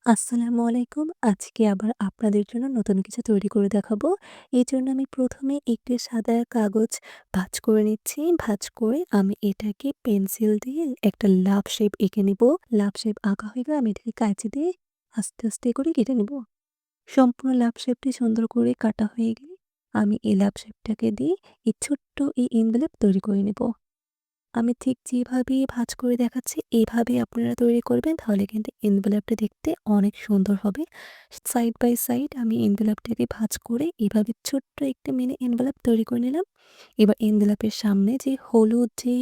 আসসালামু আলাইকুম। আজকে আবার আপনাদের জন্য নতুন কিছু তৈরি করে দেখাবো। এজন্য আমি ১ম এ একটি সাদা কাগজ ভাঁজ করে নিচ্ছি। ভাঁজ করে আমি এটাকে পেন্সিল দিয়ে একটা লাভ শেপ এঁকে নিব। লাভ শেপ আঁকা হয়ে গেলে আমি এটাকে কাঁচি দিয়ে আস্তে, আস্তে করে কেটে নিব। সম্পূর্ণ লাভ শেপটি সুন্দর করে কাটা হয়ে গেলে আমি এই লাভ শেপটাকে দিয়ে এই ছোট্ট এই এনভেলপ তৈরি করে নিব। আমি ঠিক যেভাবে ভাঁজ করে দেখাচ্ছি এভাবেই আপনারা তৈরি করবেন, তাহলে কিন্তু এনভেলাপটা দেখতে অনেক সুন্দর হবে। সাইড বাই সাইড আমি এনভেলাপটাকে ভাঁজ করে এভাবে ছোট্ট একটা মিনি এনভেলাপ তৈরি করে নিলাম। এবার এনভেলাপের সামনে যে হলুদ যে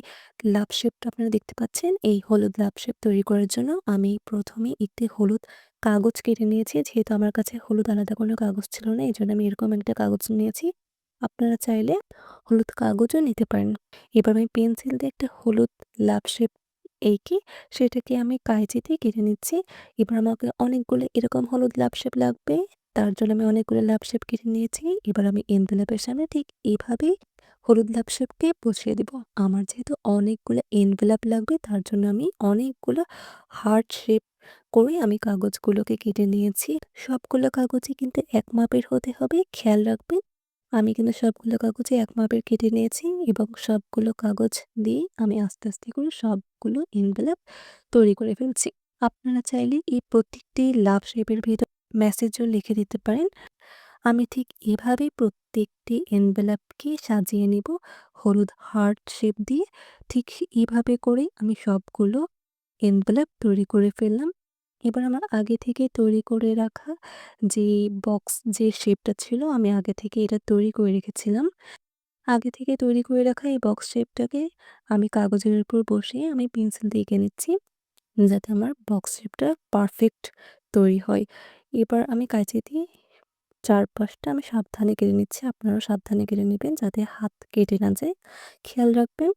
লাভ শেপটা আপনারা দেখতে পাচ্ছেন, এই হলুদ লাভ শেপ তৈরি করার জন্য আমি ১ম এ একটি হলুদ কাগজ কেটে নিয়েছি। যেহেতু আমার কাছে হলুদ আলাদা কোনো কাগজ ছিল না, এজন্য আমি এরকম একটা কাগজ নিয়েছি। আপনারা চাইলে হলুদ কাগজও নিতে পারেন। এবার আমি পেন্সিল দিয়ে একটা হলুদ লাভ শেপ এঁকে সেটাকে আমি কাঁচি দিয়ে কেটে নিচ্ছি। এবার আমাকে অনেকগুলো এরকম হলুদ লাভ শেপ লাগবে। তার জন্য আমি অনেকগুলো লাভ শেপ কেটে নিয়েছি। এবার আমি এনভেলপের সামনে ঠিক এভাবেই হলুদ লাভ শেপকে বসিয়ে দিব। আমার যেহেতু অনেকগুলো এনভেলপ লাগবে তার জন্য আমি অনেকগুলো হার্ট শেপ করে আমি কাগজগুলোকে কেটে নিয়েছি। সবগুলো কাগজই কিন্তু এক মাপের হতে হবে, খেয়াল রাখবেন। আমি কিন্তু সবগুলো কাগজই এক মাপের কেটে নিয়েছি এবং সবগুলো কাগজ দিয়ে আমি আস্তে, আস্তে করে সবগুলো এনভেলপ তৈরি করে ফেলছি। আপনারা চাইলে এই প্রত্যেকটি লাভ শেপের ভিতর মেসেজও লিখে দিতে পারেন। আমি ঠিক এভাবেই প্রত্যেকটি এনভেলপকে সাজিয়ে নিব হলুদ হার্ট শেপ দিয়ে। ঠিক এভাবে করেই আমি সবগুলো এনভেলপ তৈরি করে ফেললাম। এবার আমার আগে থেকে তৈরি করে রাখা যে বক্স যে শেপটা ছিল, আমি আগে থেকে এটা তৈরি করে রেখেছিলাম। আগে থেকে তৈরি করে রাখা এই বক্স শেপটাকে আমি কাগজের উপর বসিয়ে আমি পেন্সিল দিয়ে এঁকে নিচ্ছি, যাতে আমার বক্স শেপটা পারফেক্ট তৈরি হয়। এবার আমি কাঁচি দিয়ে চারপাশটা আমি সাবধানে কেটে নিচ্ছি। আপনারাও সাবধানে কেটে নিবেন যাতে হাত কেটে না যায়। খেয়াল রাখবেন।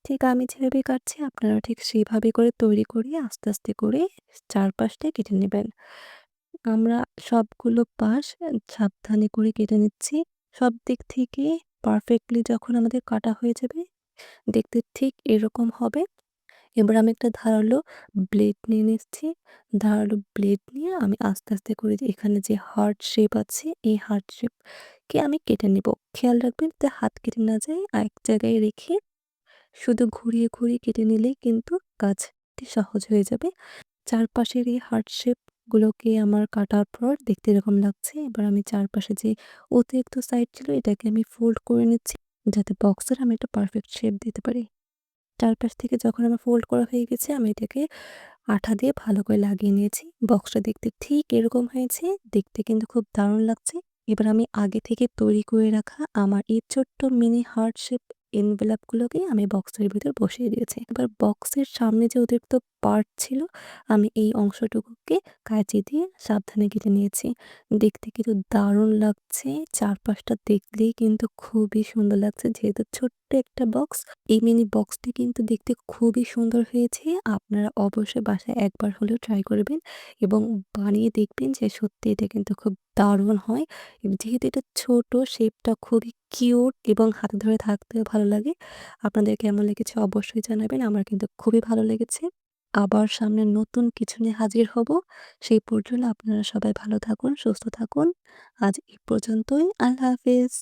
ঠিক আমি যেভাবে কাটছি আপনারাও ঠিক সেইভাবে করে তৈরি করিয়ে আস্তে, আস্তে করে চারপাশটা কেটে নিবেন। আমরা সবগুলো পাশ সাবধানে করে কেটে নিচ্ছি। সব দিক থেকে পারফেক্টলি যখন আমাদের কাটা হয়ে যাবে, দেখতে ঠিক এরকম হবে। এবার আমি একটা ধারালো ব্লেড নিয়ে নিচ্ছি। ধারালো ব্লেড নিয়ে আমি আস্তে, আস্তে করে যে এখানে যে হার্ট শেপ আছে, এই হার্ট শেপকে আমি কেটে নিব। খেয়াল রাখবেন যাতে হাত কেটে না যায়। এক জায়গায় রেখে শুধু ঘুরিয়ে, ঘুরিয়ে কেটে নিলেই কিন্তু কাজটি সহজ হয়ে যাবে। চারপাশের এই হার্ট শেপ গুলোকে আমার কাটার পর দেখতে এরকম লাগছে। এবার আমি চারপাশে যে অতিরিক্ত সাইড ছিল এটাকে আমি ফোল্ড করে নিচ্ছি, যাতে বক্সের আমি একটা পারফেক্ট শেপ দিতে পারি। চারপাশ থেকে যখন আমার ফোল্ড করা হয়ে গেছে আমি এটাকে আঠা দিয়ে ভালো করে লাগিয়ে নিয়েছি। বক্সটা দেখতে ঠিক এরকম হয়েছে। দেখতে কিন্তু খুব দারুণ লাগছে। এবার আমি আগে থেকে তৈরি করে রাখা আমার এই ছোট্ট মিনি হার্ট শেপ এনভেলাপ গুলোকে আমি বক্সের ভিতর বসিয়ে দিয়েছি। এবার বক্সের সামনে যে অতিরিক্ত পার্ট ছিল আমি এই অংশটুকুকে কাঁচি দিয়ে সাবধানে কেটে নিয়েছি। দেখতে কিন্তু দারুণ লাগছে। চারপাশটা দেখলেই কিন্তু খুবই সুন্দর লাগছে। যেহেতু ছোট্ট একটা বক্স, এই মিনি বক্সটি কিন্তু দেখতে খুবই সুন্দর হয়েছে। আপনারা অবশ্যই বাসায় একবার হলেও ট্রাই করবেন এবং বানিয়ে দেখবেন যে সত্যি এটা কিন্তু খুব দারুণ হয়। যেহেতু এটা ছোট, শেপটা খুবই কিউট এবং হাতে ধরে থাকতেও ভালো লাগে। আপনাদের কেমন লেগেছে অবশ্যই জানাবেন। আমার কিন্তু খুবই ভালো লেগেছে। আবার সামনে নতুন কিছু নিয়ে হাজির হব। সেই পর্যন্ত আপনারা সবাই ভালো থাকুন, সুস্থ থাকুন। আজ এই পর্যন্তই। আল্লাহ হাফেজ।